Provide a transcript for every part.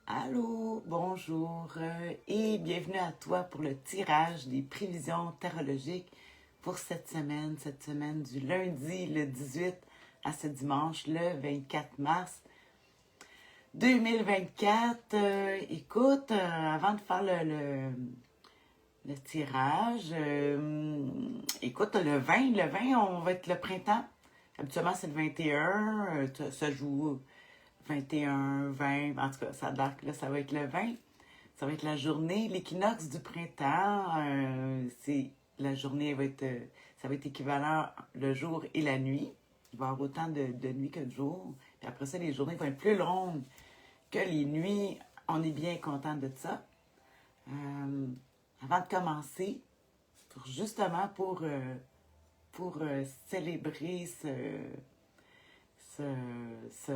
Allô, bonjour et bienvenue à toi pour le tirage des prévisions tarologiques pour cette semaine du lundi le 18 à ce dimanche le 24 mars 2024. Écoute, avant de faire le tirage, écoute, le 20, on va être le printemps. Habituellement, c'est le 21, ça joue 21, 20, en tout cas, ça a l'air que là, ça va être le 20. Ça va être la journée, l'équinoxe du printemps. La journée va être, ça va être équivalent le jour et la nuit. Il va y avoir autant de nuits que de jours. Puis après ça, les journées vont être plus longues que les nuits. On est bien content de ça. Euh, Avant de commencer, justement pour célébrer ce, ce,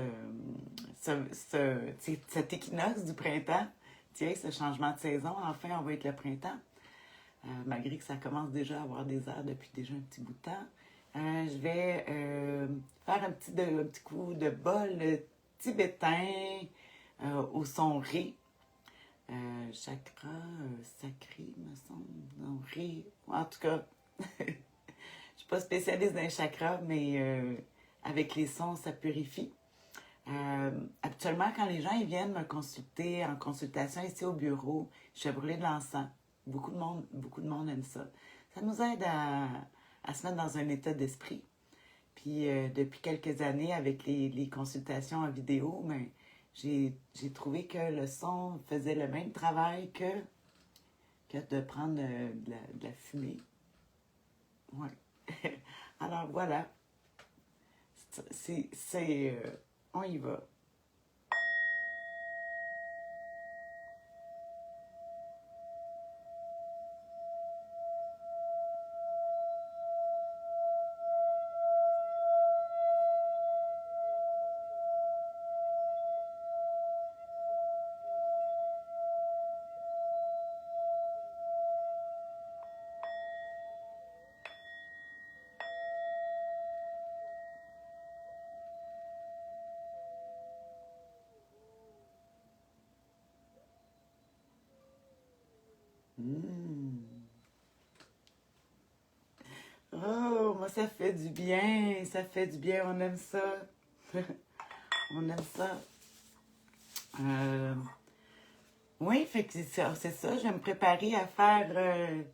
cet équinoxe du printemps, tiens, ce changement de saison, enfin, on va être le printemps, malgré que ça commence déjà à avoir des airs depuis déjà un petit bout de temps. Je vais faire un petit coup de bol tibétain au son ré. Chakra sacré, me semble. Non, ré. En tout cas, je ne suis pas spécialiste dans les chakras, mais avec les sons, ça purifie. Habituellement, quand les gens ils viennent me consulter en consultation ici au bureau, je fais brûler de l'encens. Beaucoup de monde aime ça. Ça nous aide à se mettre dans un état d'esprit. Puis depuis quelques années, avec les consultations en vidéo, ben, j'ai trouvé que le son faisait le même travail que de prendre de la fumée. Ouais. Alors voilà, on y va. Mm. Oh, moi, ça fait du bien. Ça fait du bien. On aime ça. On aime ça. Euh, oui, fait que c'est ça. Je vais me préparer à faire.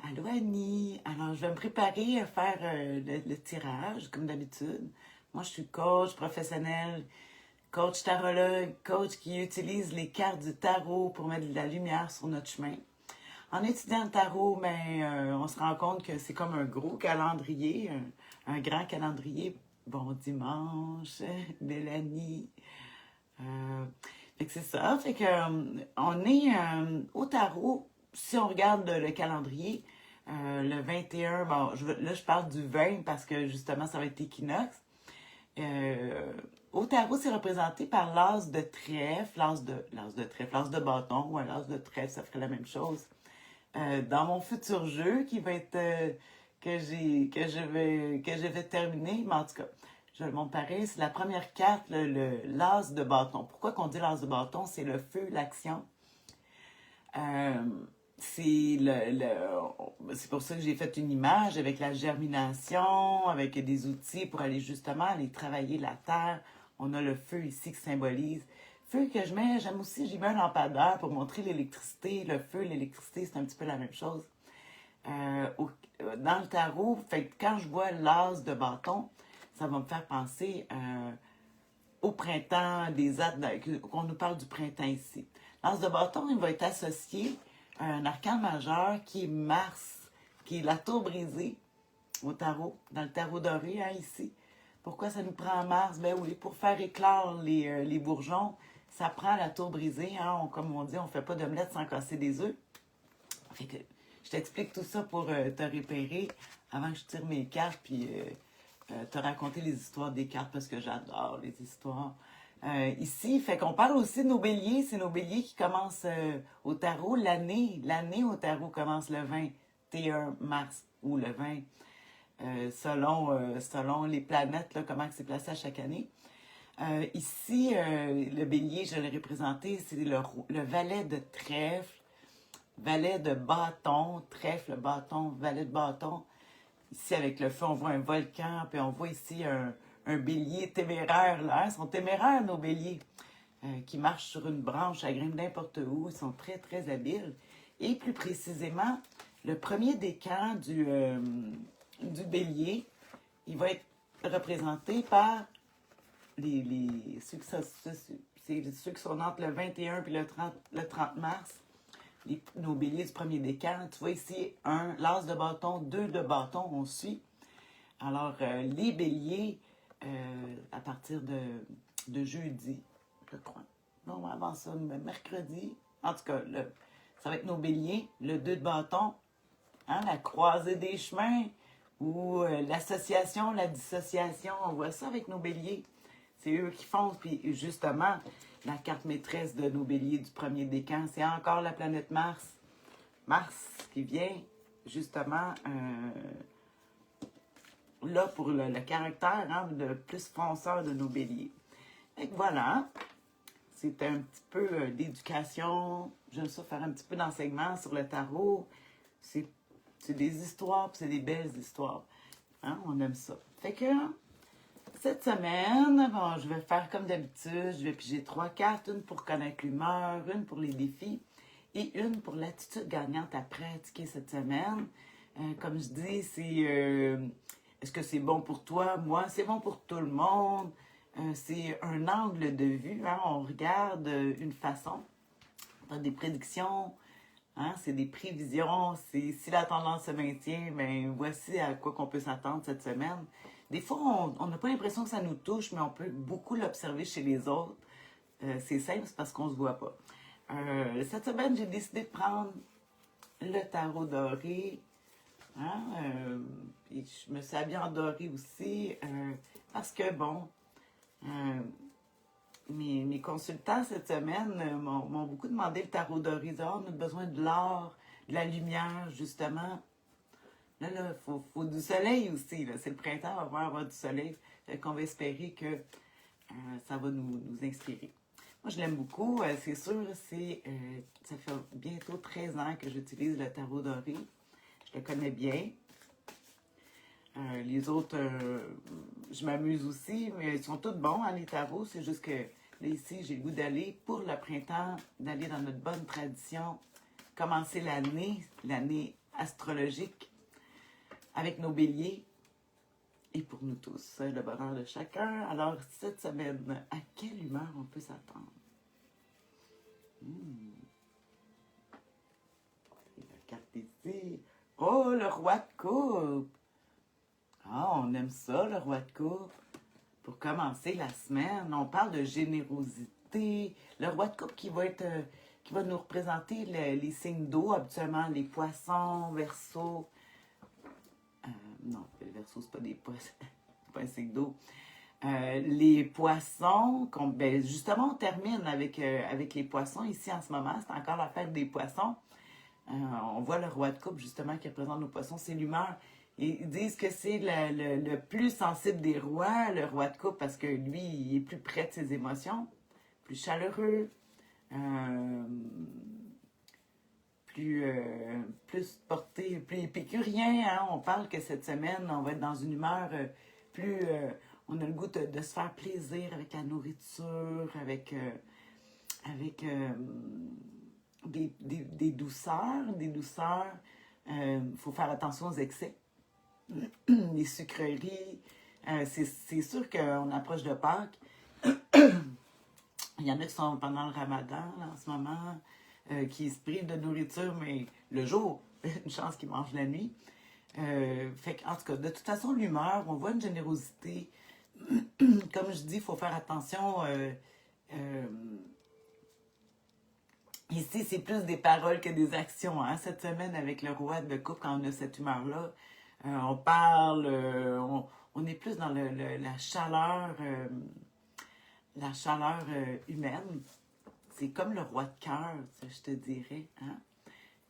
Allô, Annie. Alors, je vais me préparer à faire le tirage, comme d'habitude. Moi, je suis coach professionnel, coach tarologue, coach qui utilise les cartes du tarot pour mettre de la lumière sur notre chemin. En étudiant le tarot, ben, on se rend compte que c'est comme un gros calendrier, un grand calendrier. Bon dimanche, Mélanie. Euh, fait que c'est ça. Fait que, on est au tarot. Si on regarde le calendrier, le 21, bon, là je parle du 20 parce que justement ça va être équinoxe. Euh, Au tarot, c'est représenté par l'as de trèfle, l'as de bâton ou un l'as de trèfle, ça ferait la même chose. Dans mon futur jeu qui va être que je vais terminer, mais en tout cas, je vais le montre pareil. C'est la première carte, l'as de bâton. Pourquoi qu'on dit l'as de bâton? C'est le feu, l'action. Euh, c'est pour ça que j'ai fait une image avec la germination, avec des outils pour aller justement aller travailler la terre. On a le feu ici qui symbolise. Feu que j'aime aussi, j'ai mis un lampadaire pour montrer l'électricité. Le feu, l'électricité, c'est un petit peu la même chose. Dans le tarot, fait que quand je vois l'as de bâton, ça va me faire penser au printemps, qu'on nous parle du printemps ici. L'as de bâton, il va être associé à un arcane majeur qui est Mars, qui est la tour brisée au tarot, dans le tarot doré, hein, ici. Pourquoi ça nous prend Mars? Ben oui, pour faire éclore les bourgeons, ça prend la tour brisée, hein, comme on dit, on fait pas d'omelette sans casser des œufs. Fait que je t'explique tout ça pour te repérer avant que je tire mes cartes, puis te raconter les histoires des cartes parce que j'adore les histoires. Ici, fait qu'on parle aussi de nos béliers. C'est nos béliers qui commencent au tarot. L'année au tarot commence le 21 mars ou le 20, selon les planètes, là, comment c'est placé à chaque année. Ici, le bélier, je l'ai représenté, c'est le valet de trèfle, valet de bâton, trèfle, bâton, valet de bâton. Ici, avec le feu, on voit un volcan, puis on voit ici un bélier téméraire. Là, hein. Ils sont téméraires, nos béliers, qui marchent sur une branche, à grimpe n'importe où. Ils sont très, très habiles. Et plus précisément, le premier décan du bélier, il va être représenté par ceux qui sont entre le 21 et le 30 mars, nos béliers du premier décan. Tu vois ici, l'as de bâton, 2 de bâton, on suit. Alors, les béliers, à partir de jeudi, je crois. Non, avant ça, mercredi. En tout cas, ça va être nos béliers, le 2 de bâton, hein, la croisée des chemins, ou l'association, la dissociation. On voit ça avec nos béliers. C'est eux qui font. Puis justement, la carte maîtresse de nos béliers du premier décan, c'est encore la planète Mars. Mars qui vient justement là pour le caractère, hein, le plus fonceur de nos béliers. Fait que voilà, c'est un petit peu d'éducation. J'aime ça faire un petit peu d'enseignement sur le tarot. C'est des histoires, puis c'est des belles histoires. Hein? On aime ça. Fait que cette semaine, bon, je vais faire comme d'habitude. Je vais piger 3 cartes. Une pour connaître l'humeur, une pour les défis et une pour l'attitude gagnante à pratiquer cette semaine. Comme je dis, c'est est-ce que c'est bon pour toi? Moi, c'est bon pour tout le monde. C'est un angle de vue. Hein? On regarde une façon. On a des prédictions. Hein? C'est des prévisions. Si la tendance se maintient, ben voici à quoi qu'on peut s'attendre cette semaine. Des fois, on n'a pas l'impression que ça nous touche, mais on peut beaucoup l'observer chez les autres. C'est simple, c'est parce qu'on ne se voit pas. Cette semaine, j'ai décidé de prendre le tarot doré. Hein? Puis je me suis habillée en doré aussi parce que, bon, mes consultants cette semaine m'ont beaucoup demandé le tarot doré. Ils disaient, oh, on a besoin de l'or, de la lumière, justement. Là, il faut du soleil aussi. C'est le printemps, on va avoir du soleil. Qu'on va espérer que ça va nous inspirer. Moi, je l'aime beaucoup. C'est sûr, ça fait bientôt 13 ans que j'utilise le tarot doré. Je le connais bien. Les autres, je m'amuse aussi, mais ils sont tous bons, hein, les tarots. C'est juste que là, ici, j'ai le goût d'aller pour le printemps, d'aller dans notre bonne tradition, commencer l'année astrologique, avec nos béliers et pour nous tous, le bonheur de chacun. Alors, cette semaine, à quelle humeur on peut s'attendre? La carte ici. Oh, le roi de coupe! Ah, on aime ça, le roi de coupe. Pour commencer la semaine, on parle de générosité. Le roi de coupe qui va nous représenter les signes d'eau, habituellement les poissons, Verseau. Non, le Verseau, c'est pas des poissons, c'est pas un signe d'eau. Les poissons, justement, on termine avec les poissons ici en ce moment. C'est encore la fête des poissons. On voit le roi de coupe, justement, qui représente nos poissons. C'est l'humeur. Ils disent que c'est le plus sensible des rois, le roi de coupe, parce que lui, il est plus près de ses émotions, plus chaleureux, plus porté, plus épicurien. Hein? On parle que cette semaine, on va être dans une humeur plus... on a le goût de se faire plaisir avec la nourriture, avec des douceurs. Il faut faire attention aux excès. Les sucreries. C'est sûr qu'on approche de Pâques. Il y en a qui sont pendant le Ramadan, là, en ce moment, qui se privent de nourriture, mais le jour, une chance qu'ils mangent la nuit. En tout cas, de toute façon, l'humeur, on voit une générosité. Comme je dis, il faut faire attention. Ici, c'est plus des paroles que des actions. Hein? Cette semaine, avec le roi de coupe, quand on a cette humeur-là, on parle, on est plus dans la chaleur humaine. C'est comme le roi de cœur, je te dirais. Hein?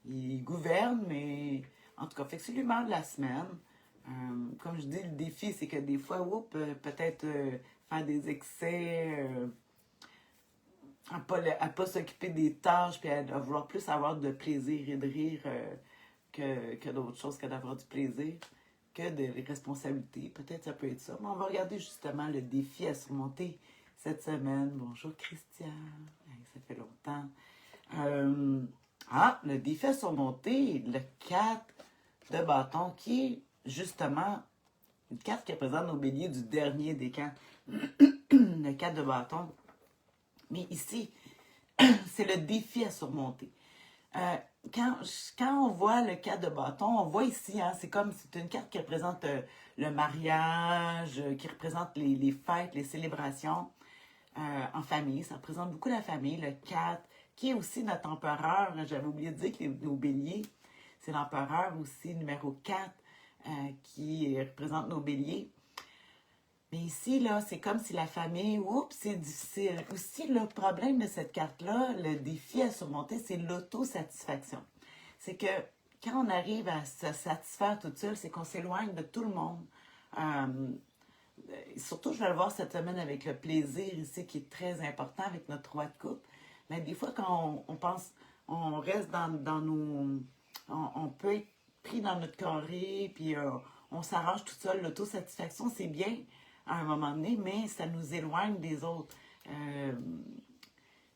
Il gouverne, mais en tout cas, fait que c'est l'humeur de la semaine. Comme je dis, le défi, c'est que des fois, peut-être faire des excès, à pas s'occuper des tâches, puis à vouloir plus avoir de plaisir et de rire que d'autres choses, que d'avoir du plaisir, que des responsabilités. Peut-être ça peut être ça. Mais on va regarder justement le défi à surmonter cette semaine. Bonjour Christian, hey, ça fait longtemps. Le défi à surmonter, le 4 de bâton, qui est justement une carte qui représente nos béliers du dernier décan. Le 4 de bâton. Mais ici, c'est le défi à surmonter. Quand on voit le 4 de bâton, on voit ici, hein, c'est une carte qui représente le mariage, qui représente les fêtes, les célébrations en famille. Ça représente beaucoup la famille, le 4, qui est aussi notre empereur. J'avais oublié de dire que nos béliers, c'est l'empereur aussi, numéro 4, qui représente nos béliers. Mais ici, là, c'est comme si la famille, oups, c'est difficile. Aussi, le problème de cette carte-là, le défi à surmonter, c'est l'autosatisfaction. C'est que quand on arrive à se satisfaire toute seule, c'est qu'on s'éloigne de tout le monde. Surtout, je vais le voir cette semaine avec le plaisir ici, qui est très important avec notre roi de coupe. Mais des fois, quand on pense, on reste dans nos... On peut être pris dans notre carré, puis on s'arrange tout seul. L'autosatisfaction, c'est bien à un moment donné, mais ça nous éloigne des autres.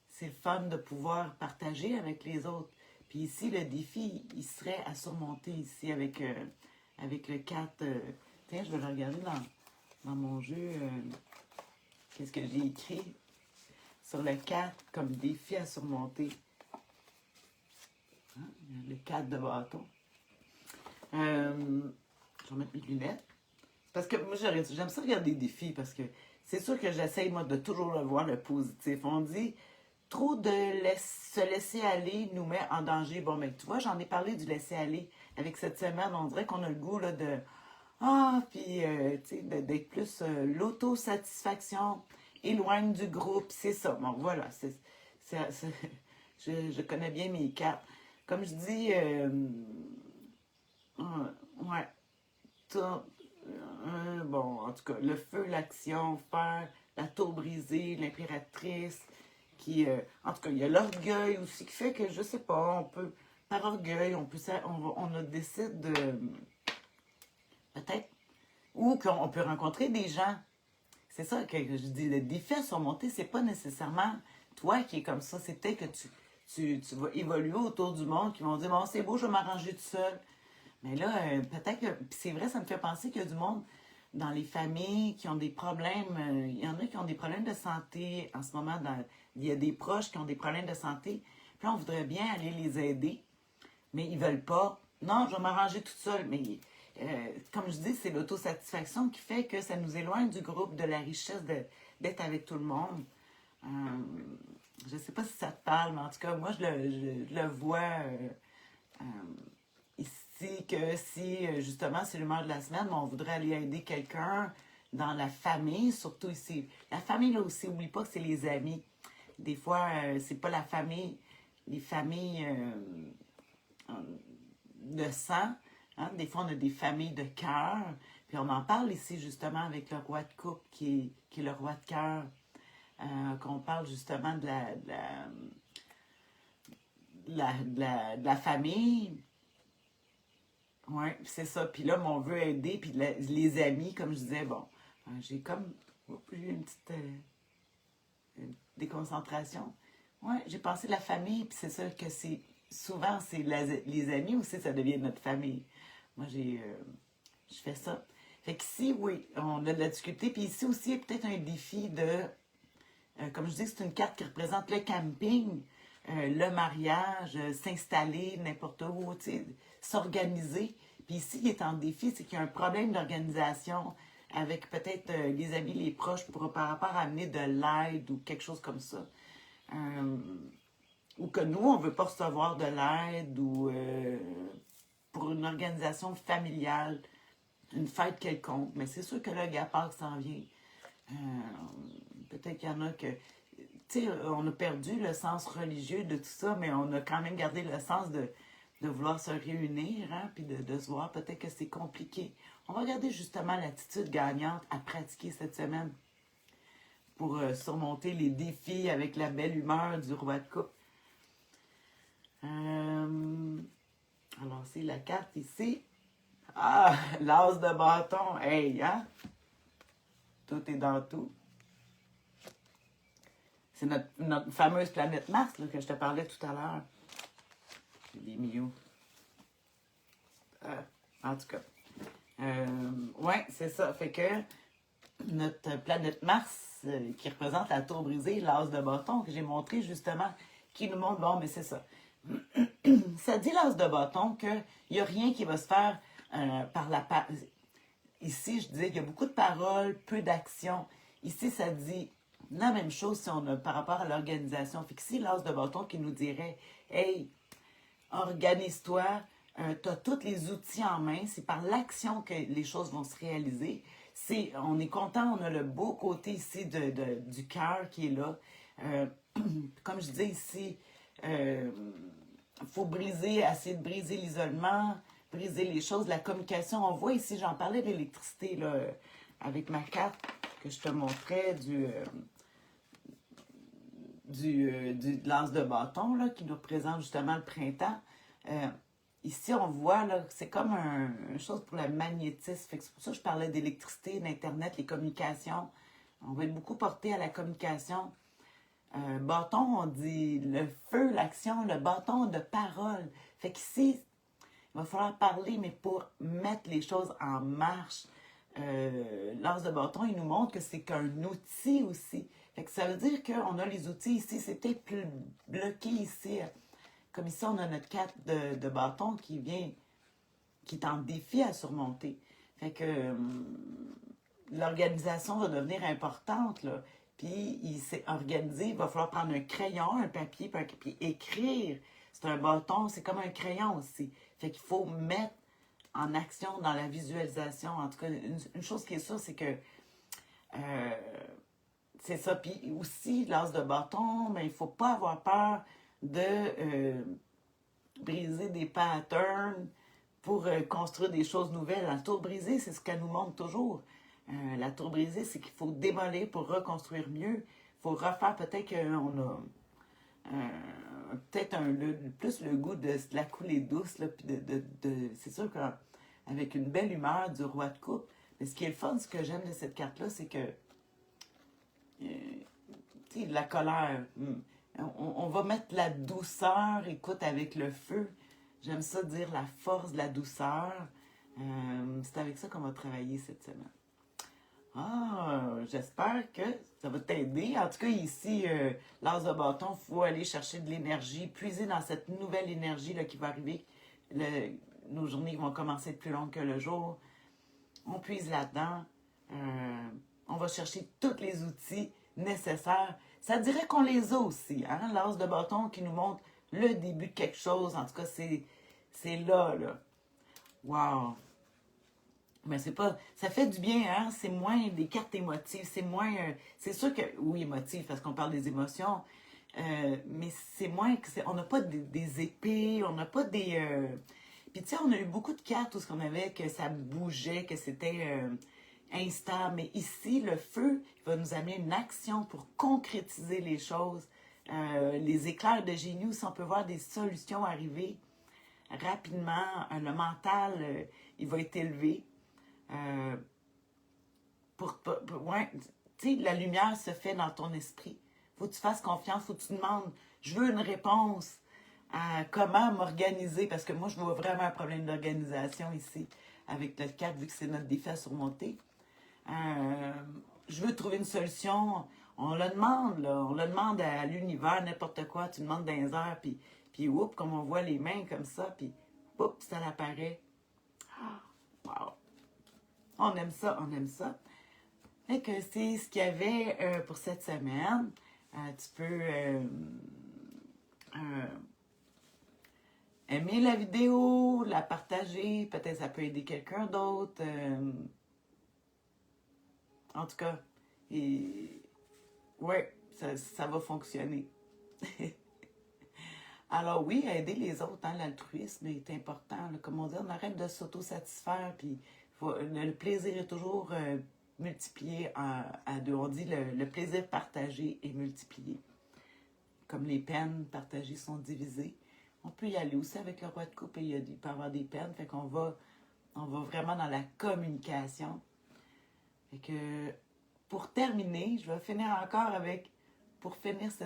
C'est le fun de pouvoir partager avec les autres. Puis ici, le défi, il serait à surmonter ici avec le 4. Tiens, je vais le regarder dans mon jeu. Qu'est-ce que j'ai écrit sur le 4 comme défi à surmonter. Hein? Le 4 de bâton. Je vais mettre mes lunettes. Parce que moi, j'aime ça regarder des défis parce que c'est sûr que j'essaye, moi, de toujours voir le positif. On dit, trop de se laisser aller nous met en danger. Bon, mais tu vois, j'en ai parlé du laisser aller avec cette semaine. On dirait qu'on a le goût là, de... puis, tu sais, d'être plus l'autosatisfaction, éloigne du groupe, c'est ça. Bon, voilà, je connais bien mes cartes. Comme je dis, ouais, bon, en tout cas, le feu, l'action, faire, la tour brisée, l'impératrice, qui, en tout cas, il y a l'orgueil aussi qui fait que, je sais pas, on peut, par orgueil, on décide de, peut-être, ou qu'on peut rencontrer des gens. C'est ça que je dis, le défi à surmonter, c'est pas nécessairement toi qui es comme ça, c'est peut-être que tu vas évoluer autour du monde, qui vont dire, bon, c'est beau, je vais m'arranger tout seul. Mais là, peut-être que, puis c'est vrai, ça me fait penser qu'il y a du monde dans les familles qui ont des problèmes. Il y en a qui ont des problèmes de santé en ce moment. Il y a des proches qui ont des problèmes de santé. Puis là, on voudrait bien aller les aider, mais ils veulent pas. Non, je vais m'arranger toute seule. Mais comme je dis, c'est l'autosatisfaction qui fait que ça nous éloigne du groupe, de la richesse d'être avec tout le monde. Je ne sais pas si ça te parle, mais en tout cas, moi, je le vois ici, que si, justement, c'est l'humeur de la semaine, on voudrait aller aider quelqu'un dans la famille, surtout ici. La famille, là aussi, n'oublie pas que c'est les amis. Des fois, c'est pas la famille, les familles de sang. Hein? Des fois, on a des familles de cœur. Puis on en parle ici, justement, avec le roi de coupe, qui est le roi de cœur. Qu'on parle justement de la famille. Oui, c'est ça. Puis là, on veut aider. Puis les amis, comme je disais, bon, j'ai comme eu une petite déconcentration. Oui, j'ai pensé la famille, puis c'est ça que c'est souvent, c'est les amis aussi, ça devient notre famille. Moi, je fais ça. Fait qu'ici, oui, on a de la difficulté. Puis ici aussi, il y a peut-être un défi de, comme je dis, c'est une carte qui représente le camping, le mariage, s'installer n'importe où, tu sais, s'organiser. Puis ici, il est en défi, c'est qu'il y a un problème d'organisation avec peut-être les amis, les proches, par rapport à amener de l'aide ou quelque chose comme ça. Ou que nous, on ne veut pas recevoir de l'aide ou pour une organisation familiale, une fête quelconque. Mais c'est sûr que là, Pâques s'en vient. Peut-être qu'il y en a que... Tu sais, on a perdu le sens religieux de tout ça, mais on a quand même gardé le sens de vouloir se réunir, hein, puis de se voir. Peut-être que c'est compliqué. On va regarder justement l'attitude gagnante à pratiquer cette semaine. pour surmonter les défis avec la belle humeur du roi de coupe. Alors, c'est la carte ici. Ah, l'as de bâton. Hey, hein? Tout est dans tout. C'est notre fameuse planète Mars là, que je te parlais tout à l'heure. Je l'ai mis où? En tout cas. Ouais, c'est ça. Fait que notre planète Mars, qui représente la tour brisée, l'as de bâton, que j'ai montré justement, qui nous montre, bon, mais c'est ça. Ça dit l'as de bâton qu'il n'y a rien qui va se faire par la... Ici, je disais qu'il y a beaucoup de paroles, peu d'actions. Ici, ça dit la même chose si on a, par rapport à l'organisation. Fait que si l'as de bâton qui nous dirait, hey, organise-toi, tu as tous les outils en main, c'est par l'action que les choses vont se réaliser. On est content, on a le beau côté ici du cœur qui est là. Comme je disais ici, il faut essayer de briser l'isolement, briser les choses, la communication. On voit ici, j'en parlais de l'électricité là, avec ma carte que je te montrais du lance de bâton là, qui nous représente justement le printemps. Ici, on voit, là, c'est comme une chose pour le magnétisme. Fait que c'est pour ça que je parlais d'électricité, d'Internet, les communications. On va être beaucoup porté à la communication. Bâton, on dit le feu, l'action, le bâton de parole. Fait qu'ici, il va falloir parler, mais pour mettre les choses en marche. L'as de bâton, il nous montre que c'est qu'un outil aussi. Fait que ça veut dire qu'on a les outils ici. C'est peut-être plus bloqué ici. Comme ici, on a notre carte de bâton qui est en défi à surmonter. Fait que l'organisation va devenir importante, là. Puis, il s'est organisé, il va falloir prendre un crayon, un papier, puis écrire. C'est un bâton, c'est comme un crayon aussi. Fait qu'il faut mettre en action dans la visualisation. En tout cas, une chose qui est sûre, c'est que c'est ça. Puis aussi, l'as de bâton, mais il ne faut pas avoir peur de briser des patterns pour construire des choses nouvelles. La tour brisée, c'est ce qu'elle nous montre toujours. La tour brisée, c'est qu'il faut démolir pour reconstruire mieux. Il faut refaire, peut-être qu'on a peut-être plus le goût de la coulée douce. Là, puis c'est sûr qu'avec une belle humeur du roi de coupe. Mais ce qui est le fun, ce que j'aime de cette carte-là, c'est que tu sais, la colère. On va mettre la douceur, écoute, avec le feu. J'aime ça dire la force de la douceur. C'est avec ça qu'on va travailler cette semaine. J'espère que ça va t'aider. En tout cas, ici, l'as de bâton, il faut aller chercher de l'énergie, puiser dans cette nouvelle énergie là, qui va arriver. Nos journées vont commencer à être plus longues que le jour. On puise là-dedans. On va chercher tous les outils nécessaires. Ça dirait qu'on les a aussi. Hein? L'as de bâton qui nous montre le début de quelque chose. En tout cas, c'est là. Wow! Mais c'est pas. Ça fait du bien, hein? C'est moins des cartes émotives. C'est moins. C'est sûr que. Oui, émotives, parce qu'on parle des émotions. Mais c'est moins que. On n'a pas des épées, on n'a pas des. Puis tu sais, on a eu beaucoup de cartes où ce qu'on avait que ça bougeait, que c'était instable. Mais ici, le feu va nous amener une action pour concrétiser les choses. Les éclairs de génie, si on peut voir des solutions arriver rapidement, le mental, il va être élevé. Ouais, tu sais, la lumière se fait dans ton esprit. Faut que tu fasses confiance, faut que tu demandes, je veux une réponse à comment m'organiser, parce que moi, je vois vraiment un problème d'organisation ici, avec notre 4, vu que c'est notre défi à surmonter. Je veux trouver une solution. On le demande, là, on le demande à l'univers, n'importe quoi, tu demandes dans les airs, puis oups, comme on voit les mains comme ça, puis oups, ça apparaît. Wow! On aime ça, on aime ça. Fait que c'est ce qu'il y avait pour cette semaine. Tu peux aimer la vidéo, la partager, peut-être ça peut aider quelqu'un d'autre. En tout cas, ouais, ça va fonctionner. Alors oui, aider les autres, hein, l'altruisme est important. Là, comme on dit, on arrête de s'autosatisfaire, puis le plaisir est toujours multiplié à deux. On dit le plaisir partagé est multiplié. Comme les peines partagées sont divisées. On peut y aller aussi avec le roi de coupe et il peut y avoir des peines. Fait qu'on va vraiment dans la communication. Fait que pour terminer, je vais finir encore avec, pour finir ce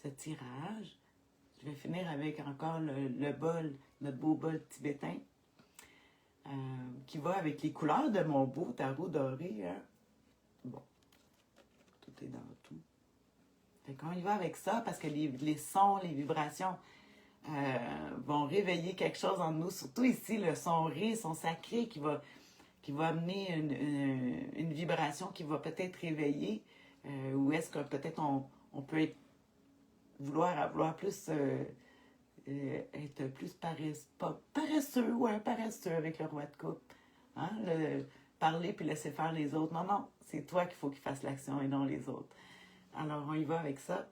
tirage, je vais finir avec encore le bol, notre beau bol tibétain, qui va avec les couleurs de mon beau tarot doré. Hein. Bon, tout est dans tout. Fait qu'on y va avec ça parce que les sons, les vibrations vont réveiller quelque chose en nous. Surtout ici, le son ré, son sacré qui va amener une vibration qui va peut-être réveiller. Ou est-ce que peut-être on peut vouloir plus être plus paresseux ou un paresseux avec le roi de coupe. Hein? Parler puis laisser faire les autres. Non, non, c'est toi qu'il faut qu'il fasse l'action et non les autres. Alors, on y va avec ça.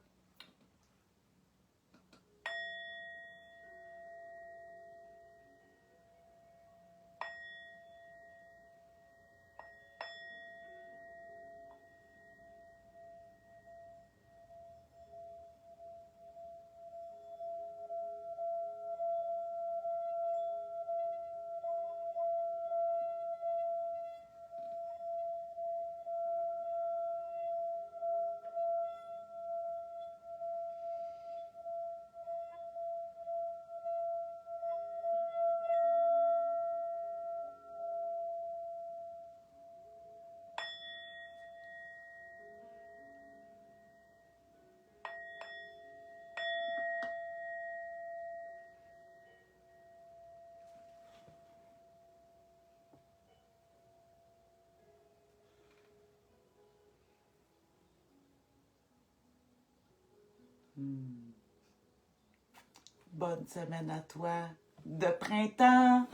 Bonne semaine à toi de printemps.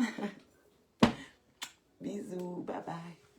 Bisous, bye bye.